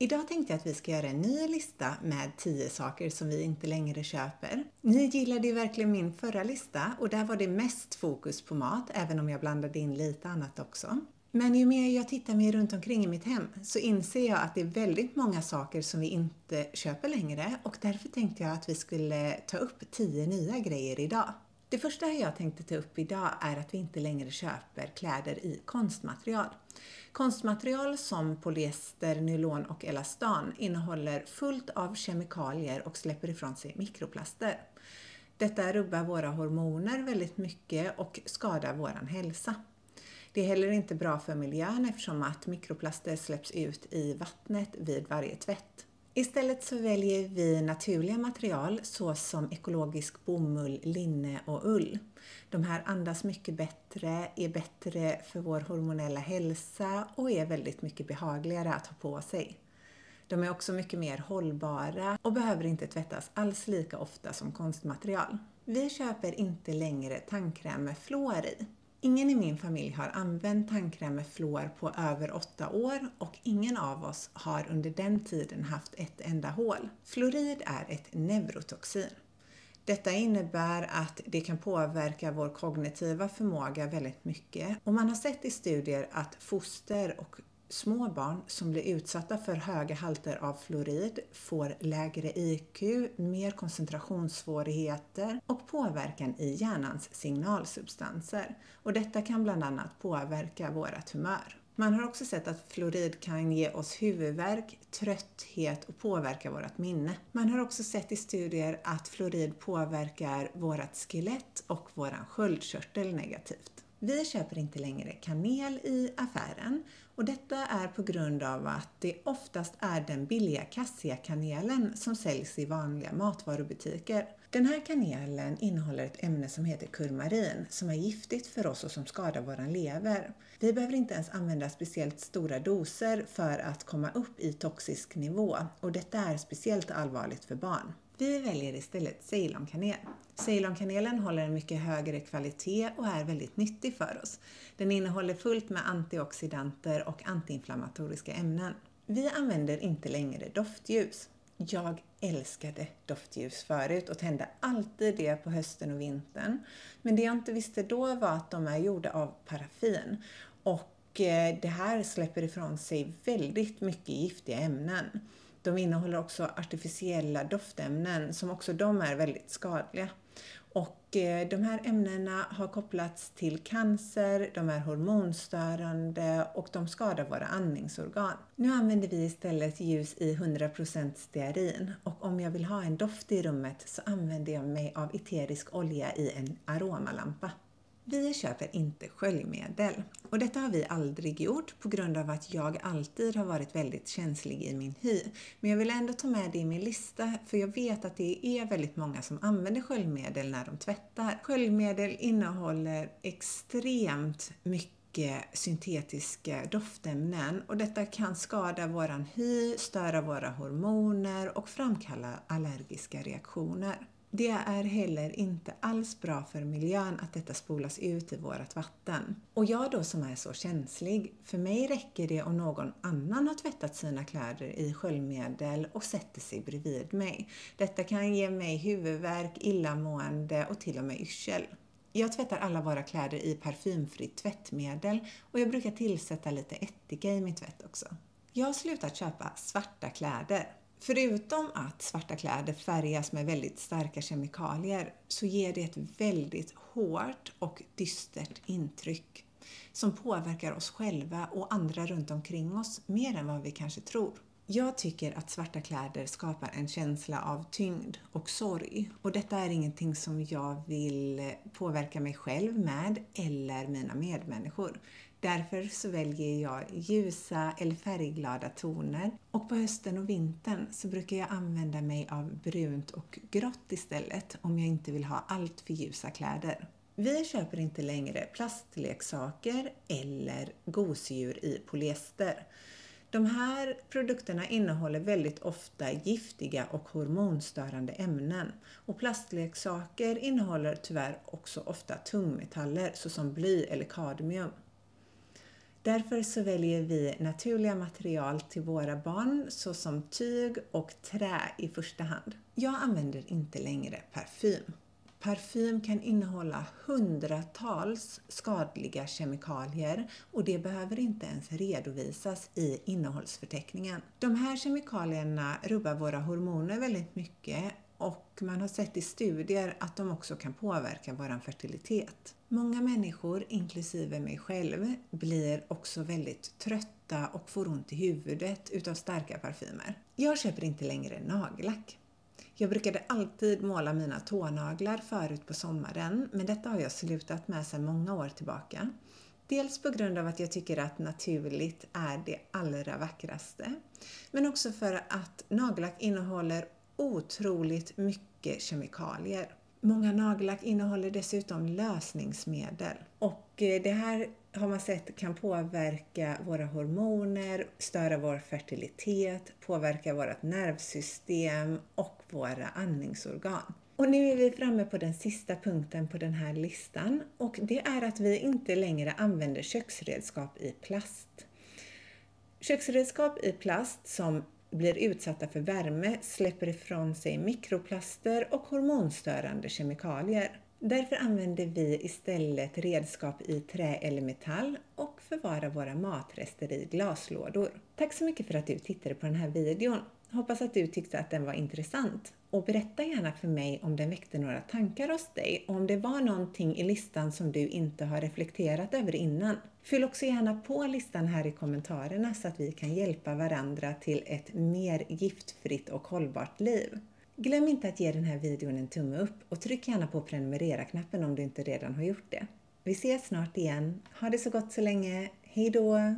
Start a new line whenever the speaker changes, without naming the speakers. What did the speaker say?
Idag tänkte jag att vi ska göra en ny lista med 10 saker som vi inte längre köper. Ni gillade ju verkligen min förra lista och där var det mest fokus på mat, även om jag blandade in lite annat också. Men ju mer jag tittar mig runt omkring i mitt hem så inser jag att det är väldigt många saker som vi inte köper längre och därför tänkte jag att vi skulle ta upp 10 nya grejer idag. Det första jag tänkte ta upp idag är att vi inte längre köper kläder i konstmaterial. Konstmaterial som polyester, nylon och elastan innehåller fullt av kemikalier och släpper ifrån sig mikroplaster. Detta rubbar våra hormoner väldigt mycket och skadar vår hälsa. Det är heller inte bra för miljön eftersom att mikroplaster släpps ut i vattnet vid varje tvätt. Istället så väljer vi naturliga material såsom ekologisk bomull, linne och ull. De här andas mycket bättre, är bättre för vår hormonella hälsa och är väldigt mycket behagligare att ha på sig. De är också mycket mer hållbara och behöver inte tvättas alls lika ofta som konstmaterial. Vi köper inte längre tandkräm med fluor i. Ingen i min familj har använt tandkräm med fluor på över 8 år och ingen av oss har under den tiden haft ett enda hål. Fluorid är ett neurotoxin. Detta innebär att det kan påverka vår kognitiva förmåga väldigt mycket och man har sett i studier att foster och små barn som blir utsatta för höga halter av fluorid får lägre IQ, mer koncentrationssvårigheter och påverkan i hjärnans signalsubstanser. Och detta kan bland annat påverka vårt humör. Man har också sett att fluorid kan ge oss huvudvärk, trötthet och påverka vårt minne. Man har också sett i studier att fluorid påverkar vårt skelett och vår sköldkörtel negativt. Vi köper inte längre kanel i affären och detta är på grund av att det oftast är den billiga Cassia-kanelen som säljs i vanliga matvarubutiker. Den här kanelen innehåller ett ämne som heter kurmarin som är giftigt för oss och som skadar våran lever. Vi behöver inte ens använda speciellt stora doser för att komma upp i toxisk nivå och detta är speciellt allvarligt för barn. Vi väljer istället Ceylonkanel. Ceylonkanelen håller en mycket högre kvalitet och är väldigt nyttig för oss. Den innehåller fullt med antioxidanter och antiinflammatoriska ämnen. Vi använder inte längre doftljus. Jag älskade doftljus förut och tände alltid det på hösten och vintern. Men det jag inte visste då var att de är gjorda av paraffin. Och det här släpper ifrån sig väldigt mycket giftiga ämnen. De innehåller också artificiella doftämnen som också de är väldigt skadliga. Och de här ämnena har kopplats till cancer, de är hormonstörande och de skadar våra andningsorgan. Nu använder vi istället ljus i 100% stearin och om jag vill ha en doft i rummet så använder jag mig av eterisk olja i en aromalampa. Vi köper inte sköljmedel och detta har vi aldrig gjort på grund av att jag alltid har varit väldigt känslig i min hy. Men jag vill ändå ta med det i min lista för jag vet att det är väldigt många som använder sköljmedel när de tvättar. Sköljmedel innehåller extremt mycket syntetiska doftämnen och detta kan skada våran hy, störa våra hormoner och framkalla allergiska reaktioner. Det är heller inte alls bra för miljön att detta spolas ut i vårt vatten. Och jag då som är så känslig, för mig räcker det om någon annan har tvättat sina kläder i sköljmedel och sätter sig bredvid mig. Detta kan ge mig huvudvärk, illamående och till och med yrsel. Jag tvättar alla våra kläder i parfymfritt tvättmedel och jag brukar tillsätta lite ättika i min tvätt också. Jag har slutat köpa svarta kläder. Förutom att svarta kläder färgas med väldigt starka kemikalier så ger det ett väldigt hårt och dystert intryck som påverkar oss själva och andra runt omkring oss mer än vad vi kanske tror. Jag tycker att svarta kläder skapar en känsla av tyngd och sorg och detta är ingenting som jag vill påverka mig själv med eller mina medmänniskor. Därför så väljer jag ljusa eller färgglada toner och på hösten och vintern så brukar jag använda mig av brunt och grått istället om jag inte vill ha allt för ljusa kläder. Vi köper inte längre plastleksaker eller gosedjur i polyester. De här produkterna innehåller väldigt ofta giftiga och hormonstörande ämnen och plastleksaker innehåller tyvärr också ofta tungmetaller såsom bly eller kadmium. Därför så väljer vi naturliga material till våra barn såsom tyg och trä i första hand. Jag använder inte längre parfym. Parfym kan innehålla hundratals skadliga kemikalier och det behöver inte ens redovisas i innehållsförteckningen. De här kemikalierna rubbar våra hormoner väldigt mycket och man har sett i studier att de också kan påverka vår fertilitet. Många människor, inklusive mig själv, blir också väldigt trötta och får ont i huvudet utav starka parfymer. Jag köper inte längre nagellack. Jag brukade alltid måla mina tånaglar förut på sommaren, men detta har jag slutat med sedan många år tillbaka. Dels på grund av att jag tycker att naturligt är det allra vackraste, men också för att nagellack innehåller otroligt mycket kemikalier. Många nagellack innehåller dessutom lösningsmedel och det här har man sett kan påverka våra hormoner, störa vår fertilitet, påverka vårt nervsystem och våra andningsorgan. Och nu är vi framme på den sista punkten på den här listan och det är att vi inte längre använder köksredskap i plast. Köksredskap i plast som blir utsatta för värme släpper ifrån sig mikroplaster och hormonstörande kemikalier. Därför använder vi istället redskap i trä eller metall och förvarar våra matrester i glaslådor. Tack så mycket för att du tittade på den här videon. Hoppas att du tyckte att den var intressant. Och berätta gärna för mig om den väckte några tankar hos dig och om det var någonting i listan som du inte har reflekterat över innan. Fyll också gärna på listan här i kommentarerna så att vi kan hjälpa varandra till ett mer giftfritt och hållbart liv. Glöm inte att ge den här videon en tumme upp och tryck gärna på prenumerera-knappen om du inte redan har gjort det. Vi ses snart igen. Ha det så gott så länge. Hej då!